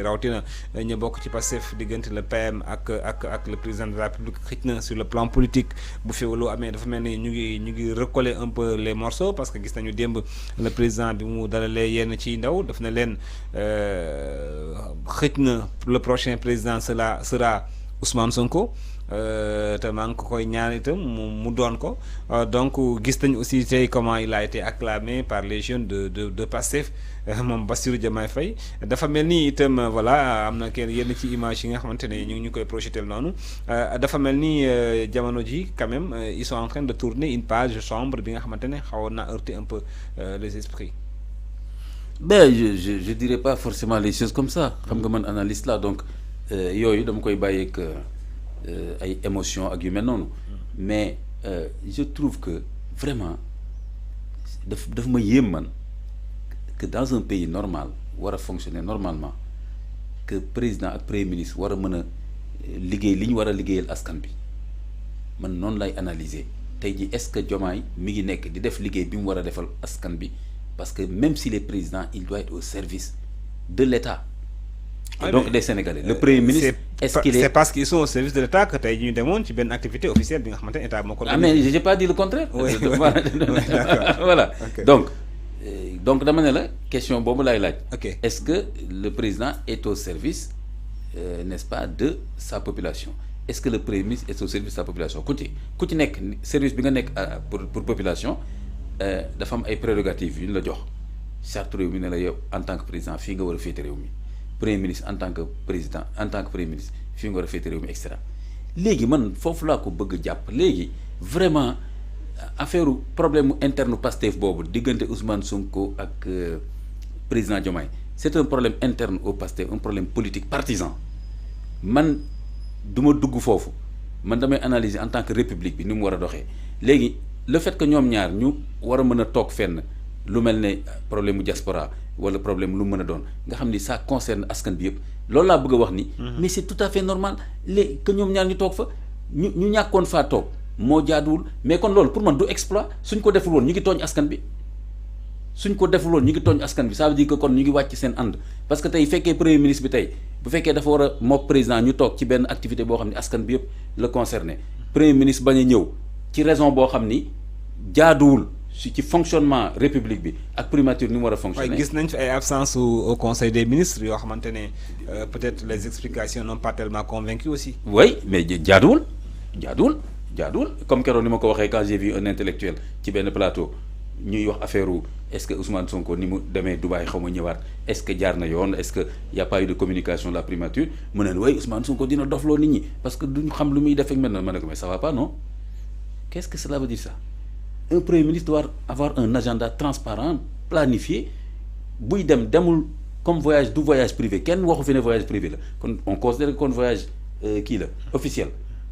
rawatina ñu bokk ci Pastef diggante le PM ak le président de la République xëj na sur le plan politique bu fi lu amee dafa mel ni ñu ngi recoller un peu les morceaux parce que gis nañu démb le président bi mu dalalee yenn ci ndaw daf na leen xëj na le prochain président sera Ousmane Sonko. te maa ngi ko koy ñaan itam mu doon ko donc gis nañ aussi tey comment il a été acclamé par les jeunes de Pastef moom Bassirou Diomaye Faye dafa mel ni itam voilà am na kenn yenn ci image yi nga xamante ne ñu koy projeté noonu dafa mel ni jamono ji quand même ils sont en train de tourner une page sombre bi nga xamante ne xawoon na heurter un peu les esprits. Ben je dirais pas forcément les choses comme ça xam nga man analyste là donc yooyu dama koy bàyyeeg ay émotions ak yu mel noonu mais je trouve que vraiment daf ma yéem man que dans un pays normal war a fonctionner normalement que président ak premier ministre war a mën a liggéey li ñu war a liggéeyal askan bi man noonu lay analyser tey jii est-ce que Diomaye mi ngi nekk di def liggéey bi mu war a defal askan bi parce que même s'il est président il doit être au service de l'État. Et donc des Sénégalais le premier ministre est-ce qu'il est c'est parce qu'ils sont au service de l'État que tey ñu demoon ci benn activité officielle bi nga xamante ne état moo ko. Ah mais j'ai pas dit le contraire. Oui, voilà Okay. donc dama ne la question boobu laay laaj. Ok. Est-ce que le président est au service n'est-ce pas de sa population est-ce que le premier ministre est au service de sa population ku ci nekk service bi nga nekk pour population dafa am ay prérogatives yu ñu la jox charte réew mi ne la yow en tant que président fii nga war a féete réew mi. premier ministre en tant que président en tant que premier ministre fii nga war a féete réew mi et cetera léegi man foofu laa ko bëgg jàpp léegi vraiment affaire problème interne Pastef boobu diggante Ousmane Sonko ak président Diomaye c'est un problème interne au Pastef un problème politique partisan man du ma dugg foofu man damay analyser en tant que république bi ni mu war a doxee léegi le fait que ñoom ñaar ñu war a mën a toog fenn lu mel ne problème mu diaspora wala problème lu mën a doon nga xam ni ça concerne askan bi yëpp loolu laa bëgg a wax ni. mais c'est tout à fait normal léegi que ñoom ñaar ñu toog fa ñu ñàkkoon faa toog moo jaaduwul mais kon loolu pour man du exploit suñ ko deful woon ñu ngi tooñ askan bi suñ ko deful woon ñu ngi tooñ askan bi ça veut dire que kon ñu ngi wàcc seen ànd parce que tey fekkee premier ministre bi tey bu fekkee dafa war a mook président ñu toog ci benn activité boo xam ne askan bi yëpp la concerné premier ministre bañ a ñëw ci raison boo xam ni jaaduwul. ci fonctionnement république bi ak primature ni mu war a fonctionner. gis nañ fi ay absence au conseil des ministres yoo xamante ne peut-être les explications n'ont pas tellement convaincu aussi. oui mais jaaduwul comme keroog ni ma ko waxee quand j'ai vu un intellectuel ci benn plateau ñuy wax affaire est-ce que Ousmane Sonko ni mu demee Dubaï xaw ma ñëwaat est-ce que jaar na yoon est-ce que y a pas eu de communication de la primature mu ne oui Ousmane Sonko dina dofloo nit ñi parce que duñu xam lu muy def ak mel na ma ne ko mais ça va pas non qu'est-ce que cela veut dire ça. Un premier ministre doit avoir un agenda transparent planifié buy demul comme voyage du voyage privé kenn waxu fi ne voyage privé la kon on considère kon voyage kii la officiel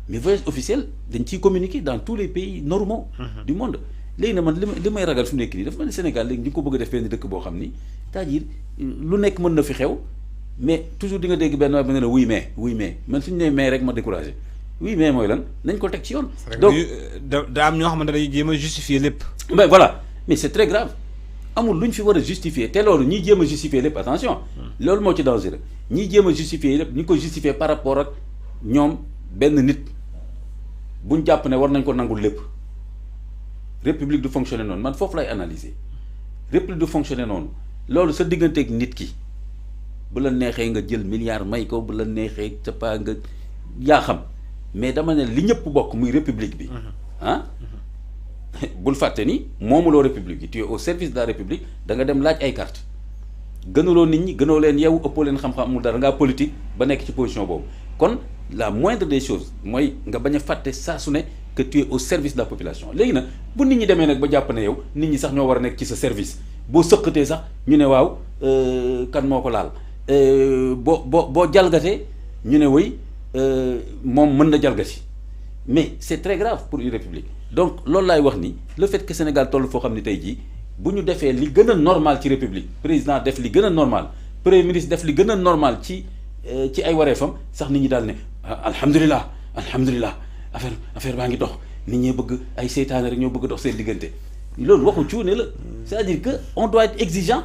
mais voyage officiel dañ ciy communiquer dans tous les pays normaux du monde léegi na man li may ragal fi mu nekk nii dafa mel ni Sénégal léegi ñu ngi ko bëgg a def benn dëkk boo xam ni c'est-à-dire lu nekk mën na fi xew mais toujours di nga dégg benn waay ba nga ne oui mais man suñu nee mais rek ma découragé oui mais mooy lan nañ ko teg ci yoon. donc da am ñoo xamante ne dañuy jéem a justifier lépp. mais voilà mais c'est très grave amul lu ñu fi war a justifier te loolu ñiy jéem a justifier lépp attention. loolu moo ci dangereux ñiy jéem a justifier lépp ñu ko justifier par rapport ak ñoom benn nit buñ jàpp ne war nañ ko nangul lépp république du fonctionner noonu man foofu lay analyser république du fonctionner noonu loolu sa digganteeg nit ki bu la neexee nga jël milliard may ko bu la neexee ca pas nga yaa xam. mais dama ne li ñëpp bokk muy république bi bul fàtte ni moomuloo république bi tu es au service de la république da nga dem laaj ay carte gënuloo nit ñi gënoo leen yow ëppoo leen xam-xam amul dara ngaa politique ba nekk ci position boobu kon la moindre des choses mooy nga bañ a fàtte saa su ne que tu es au service de la population léegi nag bu nit ñi demee nag ba jàpp ne yow nit ñi sax ñoo war a nekk ci sa service boo sëqatee sax ñu ne waaw kan moo ko laal boo jalgatee ñu ne woy moom mën na jalgati mais c'est très grave pour une république donc loolu laay wax ni le fait que Sénégal toll foo xam ne tey jii bu ñu defee li gën a normal ci république président def li gën a normal premier ministre def li gën a normal ci ay wareefam sax nit ñi daal ne alhamdulilah affaire baa ngi dox nit ñi bëgg ay seytaane rek ñoo bëgg dox seen diggante loolu waxu cuune la c'est-à-dire que on doit être exigeant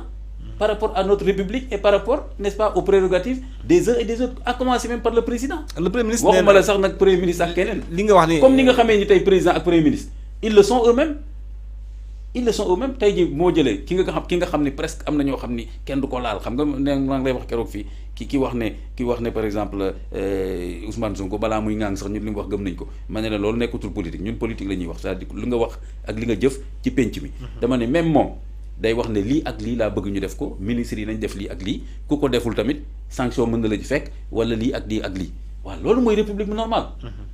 par rapport à notre république et par rapport, n'est-ce pas, aux prérogatives des uns et des autres, à commencer même par le président. Le premier ministre waxuma la sax nag premier ministre ak keneen. li nga wax ni comme ni nga xamee ni tey président ak premier ministre ils le sont eux-mêmes. Ils le sont eux-mêmes. tey jii moo jëlee ki nga xam ni presque am na ñoo xam ni kenn du ko laal xam nga ne maa ngi lay wax keroog fii ki wax ne par exemple Ousmane Sonko balaa muy ŋaang sax ñun li mu wax gëm nañ ko ma ne la loolu nekkatul politique ñun politique la ñuy wax c'est-à-dire li nga wax ak li nga jëf ci penc mi. dama ne même moom day wax ne lii ak lii laa bëgg ñu def ko ministre yi nañ def lii ak lii ku ko deful tamit sanction mën na la ci fekk wala lii ak lii ak lii waaw loolu mooy république bu normal.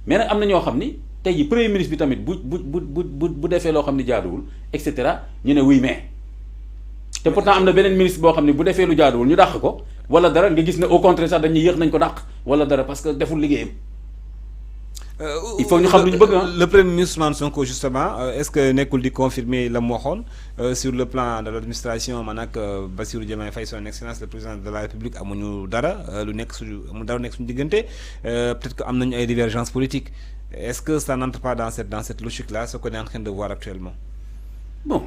mais nag am na ñoo xam ni tey jii premier ministre bi tamit bu defee loo xam ni jaaduwul et cetera ñu ne oui mais te pourtant am na beneen ministre boo xam ne bu defee lu jaaduwul ñu dàq ko wala dara nga gis ne au contraire sax dañuy yéex nañ ko dàq wala dara parce que deful liggéeyam. Il faut ñu xam lu ñu bëgg le premier ministre Ousmane Sonko justement est-ce que nekkul di confirmer la mu waxoon sur le plan de l'administration man ak Bassirou Diomaye Faye son excellence le président de la République amuñu dara lu nekk suñu diggante peut-être que am nañu ay divergences politiques est-ce que ça n'entre pas dans cette logique-là ce qu'on est en train de voir actuellement? Bon.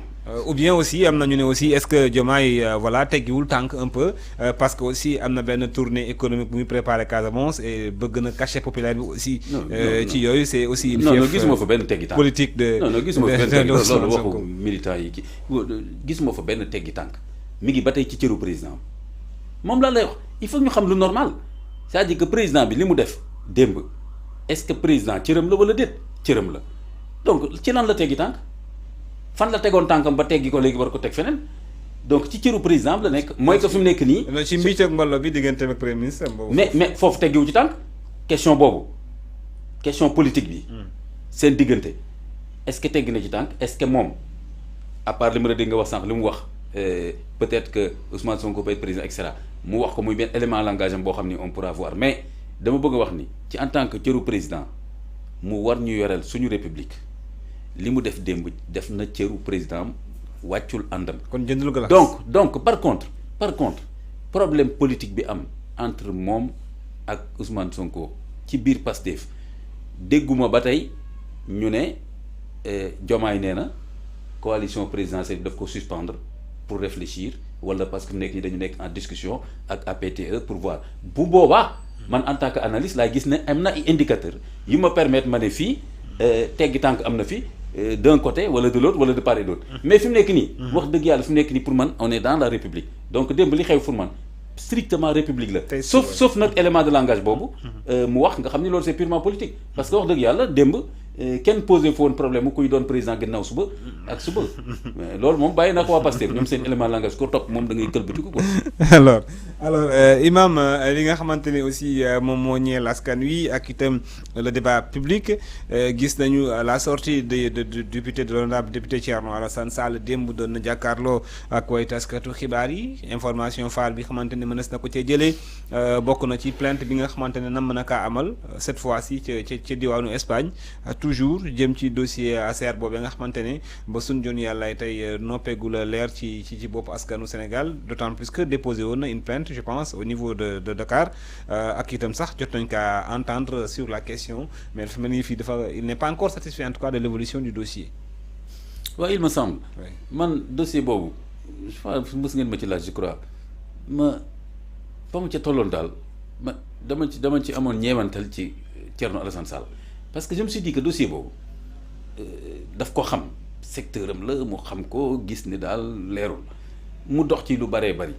Ou bien aussi am na ñu ne aussi est-ce que Diomaye voilà teggiwul tànk un peu parce que aussi am na benn tournée économique bu muy préparé Casamance et bëgg na cacher populaire bi aussi. ci yooyu c'est aussi. une non gisuma fa benn teggi tànk politique de. non gisuma fa benn teggi loolu waxu militant yi kii gisuma fa benn teggi tànk mi ngi ba tey ci cëru président moom laa lay wax il faut ñu xam lu normal c'est-à-dire que président bi li mu def démb est-ce que président cëram la wala déet cëram la donc ci lan la teggi tànk. fan la tegoon tànkam ba teggi ko léegi war ko teg feneen donc ci cëru président la nekk mooy que fi mu nekk nii. ci mbiic ak mballo bi diggante ak premier ministre boobu. mais foofu teggiwu ci tànk question boobu question politique bi. seen diggante est-ce que teggi na ci tànk est-ce que moom à part li ma la dégg nga wax sànq li mu wax peut-être que Ousmane Sonko peut être président et cetera mu wax ko muy benn élément langage am boo xam ni on pourra voir mais dama bëgg a wax ni ci en tant que cëru président mu war ñu yoreel suñu république. li mu def démb def na cëru président wàccul àndam. kon jëndul glace. donc par contre problème politique bi am entre moom ak Ousmane Sonko ci biir Pastef dégguma ba tey ñu ne Diomaye nee na coalition présidentielle daf ko suspendre pour réfléchir wala parce que mu nekk ñi dañu nekk en discussion ak APTE pour voir bu boobaa man en tant que analyste laay gis ne am na ay indicateurs yu ma permettre ma ne fii teggi tànk am na fi. D'un côté wala de l'autre wala de part et d'autre mais fi mu nekk nii wax dëgg yàlla fi mu nekk nii pour man on est dans la république donc démb li xew pour man strictement république la sauf nag élément de langage boobu mu wax nga xam ni loolu c'est purement politique parce que wax dëgg yàlla démb kenn posé fa woon problème mu kuy doon président gannaaw suba ak suba mais loolu moom bàyyi na ko waa Pastef ñoom seen élément de langage ko topp moom da ngay këlbatiku quoi. alors Imam li nga xamante ne aussi moom moo ñeel askan wi ak itam le débat public gis nañu la sortie de député de l'honorable député Thierno Alassane Sall démb doon na jàkkaarloo ak way taskatu xibaar yi information phare bi xamante ne mënees na ko cee jëlee bokk na ci plainte bi nga xamante ne nam mën a kaa amal cette fois-ci ca diwaanu Espagne toujours jëm ci dossier ASER boobu nga xamante ne ba suñ jon yàlla tey noppeegu la leer ci bopp askanu Sénégal d'autant plus que déposé woon na une plainte je pense au niveau de Dakar ak itam sax jot nañ kaa entendre sur la question mais dafa mel ni fii il n'est pas encore satisfait en tout cas de l'évolution du dossier. waaw il me semble. man dossier boobu je pense mës ngeen ma ci laaj je crois fa mu ca tolloon daal ma dama ci amoon ñeewantal ci Thierno Alassane Sall. parce que je me suis dit que dossier boobu daf ko xam secteur am la mu xam ko gis ni daal leerul mu dox ci lu bëree bëri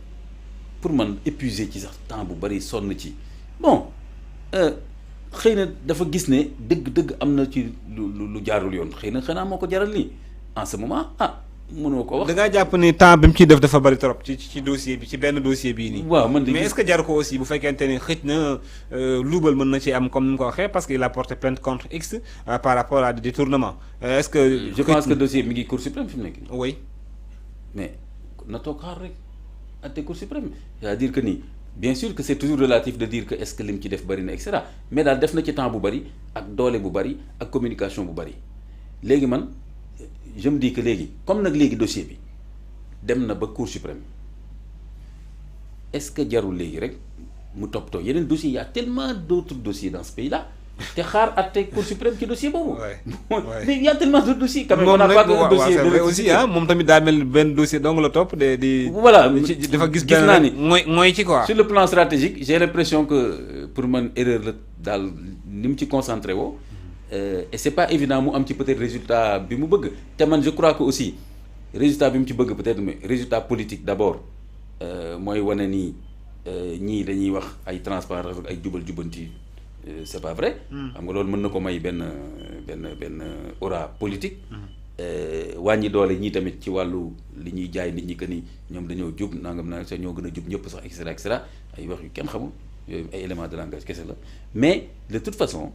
pour man épuiser ci sax temps bu bëri sonn ci bon xëy na dafa gis ne dëgg am na ci lu jaarul yoon xëy na xanaa moo ko jaral nii en ce moment mënoo ko wax. da ngaa jàpp ni temps bi mu ciy def dafa bari trop ci dossier bi ci benn dossier bii nii. waaw man de mais est-ce que jaru ko aussi bu fekkente ni xëj na luubal mën na ci am comme ni mu ko waxee parce que il a porté plainte contre X par rapport à des détournements est-ce que. je pense que dossier mi ngi Cour suprême fi mu nekk nii. oui. mais na toog xaar rek àtte Cour suprême c'est-à-dire que ni bien sûr que c'est toujours relatif de dire que est-ce que lim ci def bari na et cetera mais daal def na ci temps bu bari ak doole bu bari ak communication bu bari léegi man. je me dis que léegi comme nag léegi dossier bi dem na ba Cour suprême est-ce que jarul léegi rek mu toppatoo yeneen dossiers il y a tellement d'autres dossiers dans ce pays-là te xaar àtte Cour suprême ci dossier boobu. mais il y a tellement de dossiers. quand même moom on a pas nag de dossier mais aussi moom tamit daa mel benn dossier dong la topp di. voilà dafa gis naa ni mooy ci quoi. sur le plan stratégique j'ai l'impression que pour man erreur la daal ni mu ci concentré woo. Et c'est pas évident mu am ci peut-être résultat bi mu bëgg te man je crois que aussi résultat bi mu ci bëgg peut-être mais résultat politique d'abord mooy wane ni ñii dañuy wax ay transparence ak ay jubal-jubanti c'est pas vrai. xam nga loolu mën na ko may benn aura politique. wàññi doole ñii tamit ci wàllu li ñuy jaay nit ñi que ni ñoom dañoo jub nangam naa sax ñoo gën a jub ñëpp sax et cetera ay wax yu kenn xamul yooyu ay éléments de langage kese la mais de toute façon.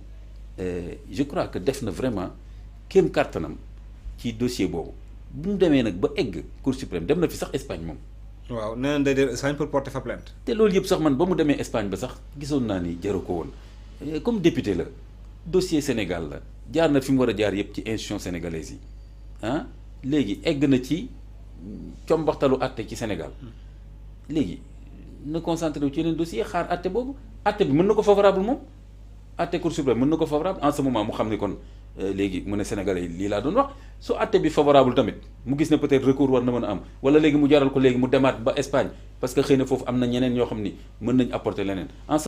Je crois que def na vraiment kéem kàttanam ci dossier boobu bu mu demee nag ba egg Cour suprême dem na fi sax Espagne moom. waaw nee na day dem Espagne pour porter fa plainte. te loolu yëpp sax man ba mu demee Espagne ba sax gisoon naa ni jaru ko woon comme député la dossier Sénégal la jaar na fi mu war a jaar yëpp ci institution sénégalaise yi ah léegi egg na ci combaxtalu àtte ci Sénégal léegi na concentré wu ci yeneen dossier xaar àtte boobu àtte bi mën na ko favorable moom. àtte Cour suprême mën na ko favorable en ce moment mu xam ne kon léegi mu ne Sénégalais yi lii laa doon wax su àtte bi favorable tamit mu gis ne peut-être recours war na mën a am wala léegi mu jaral ko léegi mu demaat ba Espagne parce que xëy na foofu am na ñeneen ñoo xam ni mën nañ apporter leneen